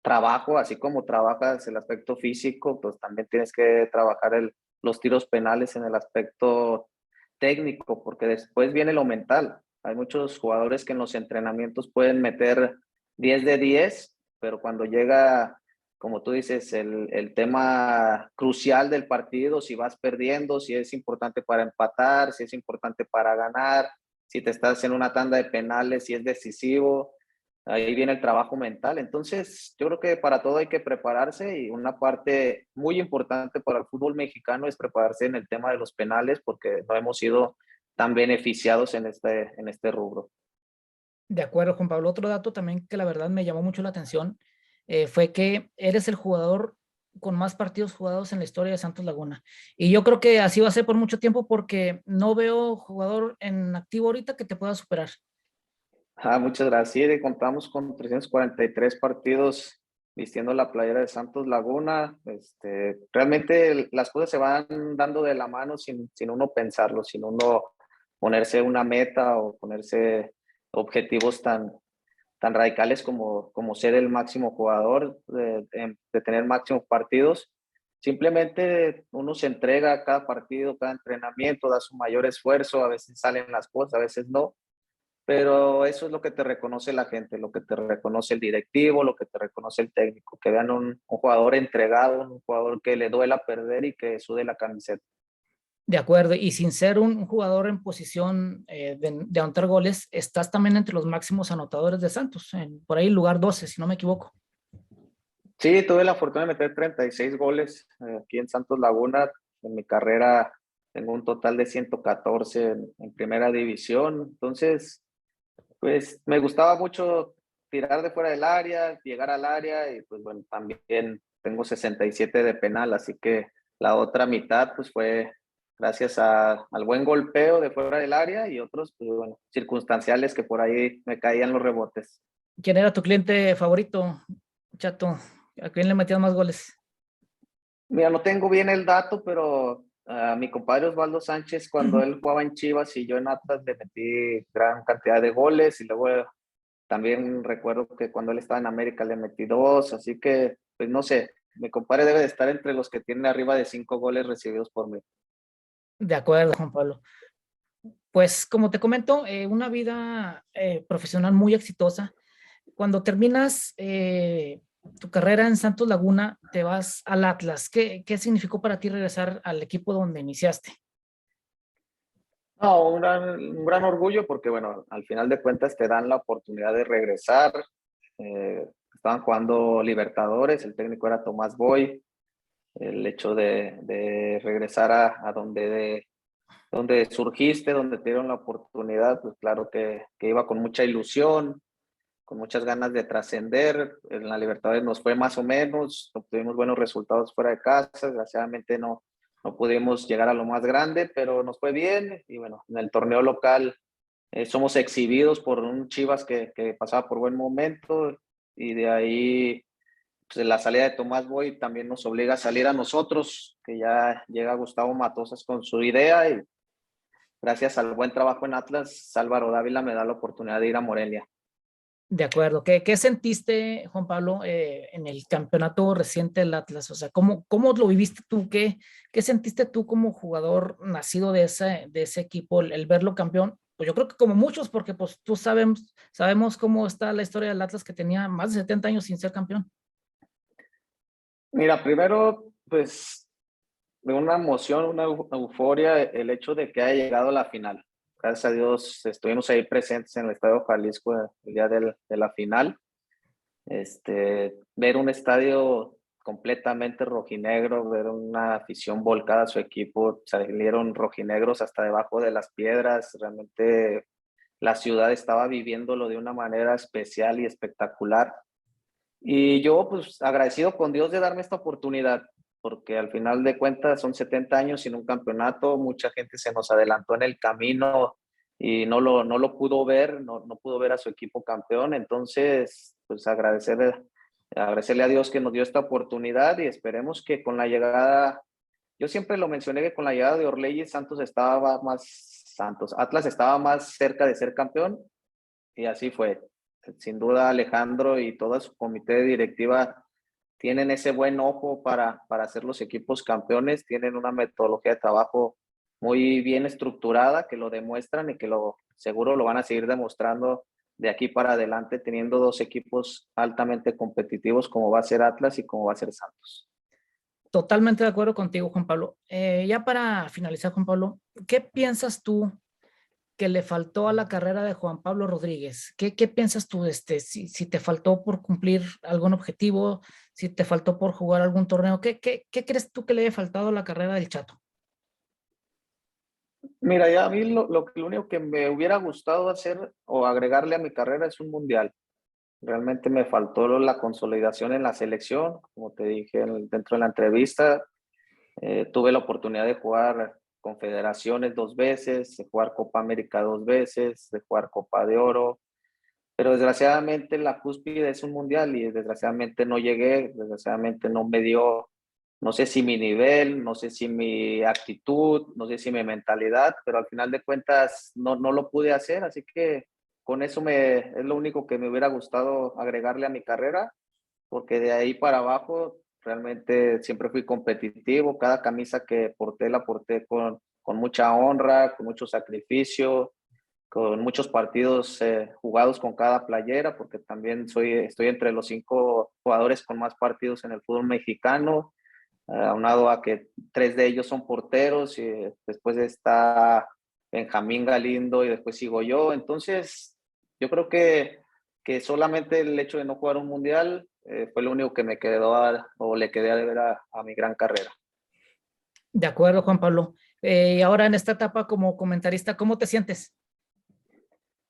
trabajo, así como trabajas el aspecto físico, pues también tienes que trabajar los tiros penales en el aspecto técnico, porque después viene lo mental. Hay muchos jugadores que en los entrenamientos pueden meter 10 de 10, pero cuando llega, como tú dices, el tema crucial del partido, si vas perdiendo, si es importante para empatar, si es importante para ganar, si te estás en una tanda de penales, si es decisivo, ahí viene el trabajo mental. Entonces, yo creo que para todo hay que prepararse y una parte muy importante para el fútbol mexicano es prepararse en el tema de los penales porque no hemos sido tan beneficiados en este rubro. De acuerdo, Juan Pablo. Otro dato también que la verdad me llamó mucho la atención fue que eres el jugador con más partidos jugados en la historia de Santos Laguna. Y yo creo que así va a ser por mucho tiempo porque no veo jugador en activo ahorita que te pueda superar. Muchas gracias. Sí, contamos con 343 partidos vistiendo la playera de Santos Laguna. Realmente las cosas se van dando de la mano sin uno pensarlo, sin uno ponerse una meta o ponerse objetivos tan radicales como ser el máximo jugador, de tener máximos partidos. Simplemente uno se entrega a cada partido, cada entrenamiento, da su mayor esfuerzo, a veces salen las cosas, a veces no, pero eso es lo que te reconoce la gente, lo que te reconoce el directivo, lo que te reconoce el técnico, que vean un jugador entregado, un jugador que le duela perder y que sude la camiseta. De acuerdo, y sin ser un jugador en posición de anotar goles, estás también entre los máximos anotadores de Santos, por ahí lugar 12, si no me equivoco. Sí, tuve la fortuna de meter 36 goles aquí en Santos Laguna. En mi carrera tengo un total de 114 en primera división. Entonces, pues me gustaba mucho tirar de fuera del área, llegar al área y pues bueno, también tengo 67 de penal, así que la otra mitad pues fue gracias al buen golpeo de fuera del área y otros pues bueno, circunstanciales que por ahí me caían los rebotes. ¿Quién era tu cliente favorito, Chato? ¿A quién le metías más goles? Mira, no tengo bien el dato, pero a mi compadre Osvaldo Sánchez, cuando él jugaba en Chivas y yo en Atlas, le metí gran cantidad de goles y luego también recuerdo que cuando él estaba en América le metí dos, así que, pues no sé, mi compadre debe de estar entre los que tienen arriba de 5 goles recibidos por mí. De acuerdo, Juan Pablo. Pues como te comento, una vida profesional muy exitosa. Cuando terminas tu carrera en Santos Laguna, te vas al Atlas. ¿Qué significó para ti regresar al equipo donde iniciaste? No, un gran orgullo porque, bueno, al final de cuentas te dan la oportunidad de regresar. Estaban jugando Libertadores, el técnico era Tomás Boy. El hecho de regresar a donde surgiste, donde te dieron la oportunidad, pues claro que iba con mucha ilusión, con muchas ganas de trascender. En la Libertadores nos fue más o menos, obtuvimos buenos resultados fuera de casa, desgraciadamente no pudimos llegar a lo más grande, pero nos fue bien y bueno, en el torneo local somos exhibidos por un Chivas que pasaba por buen momento y de ahí pues, la salida de Tomás Boy también nos obliga a salir a nosotros, que ya llega Gustavo Matosas con su idea y gracias al buen trabajo en Atlas, Álvaro Dávila me da la oportunidad de ir a Morelia. De acuerdo. ¿Qué sentiste, Juan Pablo, en el campeonato reciente del Atlas? O sea, ¿cómo lo viviste tú? ¿Qué sentiste tú como jugador nacido de ese equipo, el verlo campeón? Pues yo creo que como muchos, porque pues tú sabemos cómo está la historia del Atlas que tenía más de 70 años sin ser campeón. Mira, primero, pues, de una emoción, una euforia, el hecho de que haya llegado a la final. Gracias a Dios estuvimos ahí presentes en el Estadio Jalisco el día de la final. Ver un estadio completamente rojinegro, ver una afición volcada a su equipo, salieron rojinegros hasta debajo de las piedras, realmente la ciudad estaba viviéndolo de una manera especial y espectacular. Y yo, pues, agradecido con Dios de darme esta oportunidad, porque al final de cuentas son 70 años sin un campeonato, mucha gente se nos adelantó en el camino y no lo pudo ver, no pudo ver a su equipo campeón, entonces, pues agradecerle a Dios que nos dio esta oportunidad y esperemos que con la llegada, yo siempre lo mencioné que con la llegada de Orlegi Santos estaba más Santos. Atlas estaba más cerca de ser campeón y así fue. Sin duda Alejandro y todo su comité de directiva tienen ese buen ojo para hacer los equipos campeones, tienen una metodología de trabajo muy bien estructurada que lo demuestran y que seguro lo van a seguir demostrando de aquí para adelante, teniendo dos equipos altamente competitivos como va a ser Atlas y como va a ser Santos. Totalmente de acuerdo contigo, Juan Pablo. Ya para finalizar, Juan Pablo, ¿qué piensas tú que le faltó a la carrera de Juan Pablo Rodríguez? ¿Qué piensas tú si te faltó por cumplir algún objetivo, si te faltó por jugar algún torneo? ¿Qué crees tú que le haya faltado a la carrera del Chato? Mira, ya a mí lo único que me hubiera gustado hacer o agregarle a mi carrera es un mundial. Realmente me faltó la consolidación en la selección, como te dije dentro de la entrevista. Tuve la oportunidad de jugar Confederaciones 2 veces, de jugar Copa América 2 veces, de jugar Copa de Oro, pero desgraciadamente la cúspide es un mundial y desgraciadamente no llegué, desgraciadamente no me dio, no sé si mi nivel, no sé si mi actitud, no sé si mi mentalidad, pero al final de cuentas no lo pude hacer, así que con eso es lo único que me hubiera gustado agregarle a mi carrera, porque de ahí para abajo realmente siempre fui competitivo, cada camisa que porté la porté con mucha honra, con mucho sacrificio, con muchos partidos jugados con cada playera, porque también estoy entre los 5 jugadores con más partidos en el fútbol mexicano, aunado a que 3 de ellos son porteros, y después está Benjamín Galindo y después sigo yo. Entonces, yo creo que solamente el hecho de no jugar un mundial fue lo único que me quedó o le quedé a deber a mi gran carrera. De acuerdo, Juan Pablo. Y ahora en esta etapa como comentarista, ¿cómo te sientes?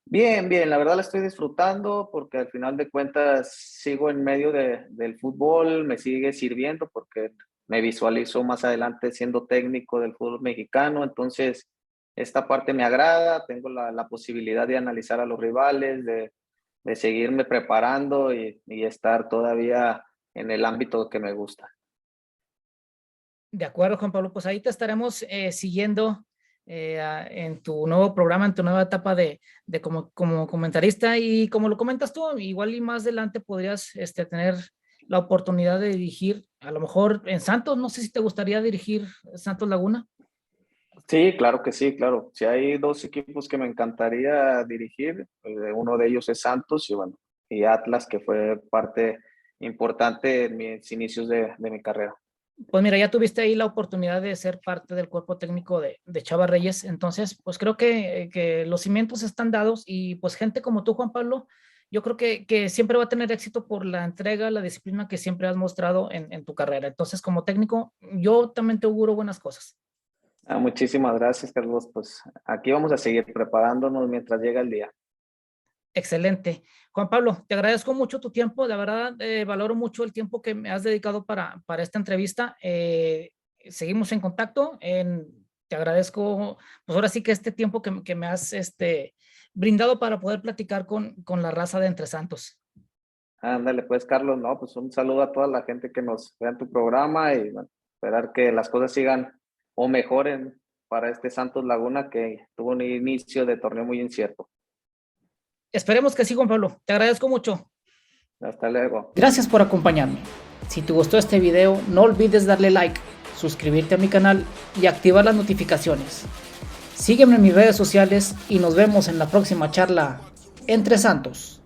Bien, bien, la verdad la estoy disfrutando porque al final de cuentas sigo en medio del fútbol, me sigue sirviendo porque me visualizo más adelante siendo técnico del fútbol mexicano, entonces esta parte me agrada, tengo la posibilidad de analizar a los rivales, de seguirme preparando y estar todavía en el ámbito que me gusta. De acuerdo, Juan Pablo, pues ahí te estaremos siguiendo en tu nuevo programa, en tu nueva etapa de como comentarista, y como lo comentas tú, igual y más adelante podrías tener la oportunidad de dirigir, a lo mejor en Santos, no sé si te gustaría dirigir Santos Laguna. Sí, claro que sí, claro. Si hay 2 equipos que me encantaría dirigir, uno de ellos es Santos y Atlas, que fue parte importante en mis inicios de mi carrera. Pues mira, ya tuviste ahí la oportunidad de ser parte del cuerpo técnico de Chava Reyes, entonces pues creo que los cimientos están dados, y pues gente como tú, Juan Pablo, yo creo que siempre va a tener éxito por la entrega, la disciplina que siempre has mostrado en tu carrera. Entonces, como técnico, yo también te auguro buenas cosas. Muchísimas gracias, Carlos. Pues aquí vamos a seguir preparándonos mientras llega el día. Excelente. Juan Pablo, te agradezco mucho tu tiempo, de verdad valoro mucho el tiempo que me has dedicado para esta entrevista. Seguimos en contacto, te agradezco, pues ahora sí que este tiempo que me has brindado para poder platicar con la raza de Entre Santos. Ándale, pues, Carlos, no, pues un saludo a toda la gente que nos vea en tu programa y esperar que las cosas sigan o mejoren para este Santos Laguna que tuvo un inicio de torneo muy incierto. Esperemos que sí, Juan Pablo. Te agradezco mucho. Hasta luego. Gracias por acompañarme. Si te gustó este video, no olvides darle like, suscribirte a mi canal y activar las notificaciones. Sígueme en mis redes sociales y nos vemos en la próxima charla Entre Santos.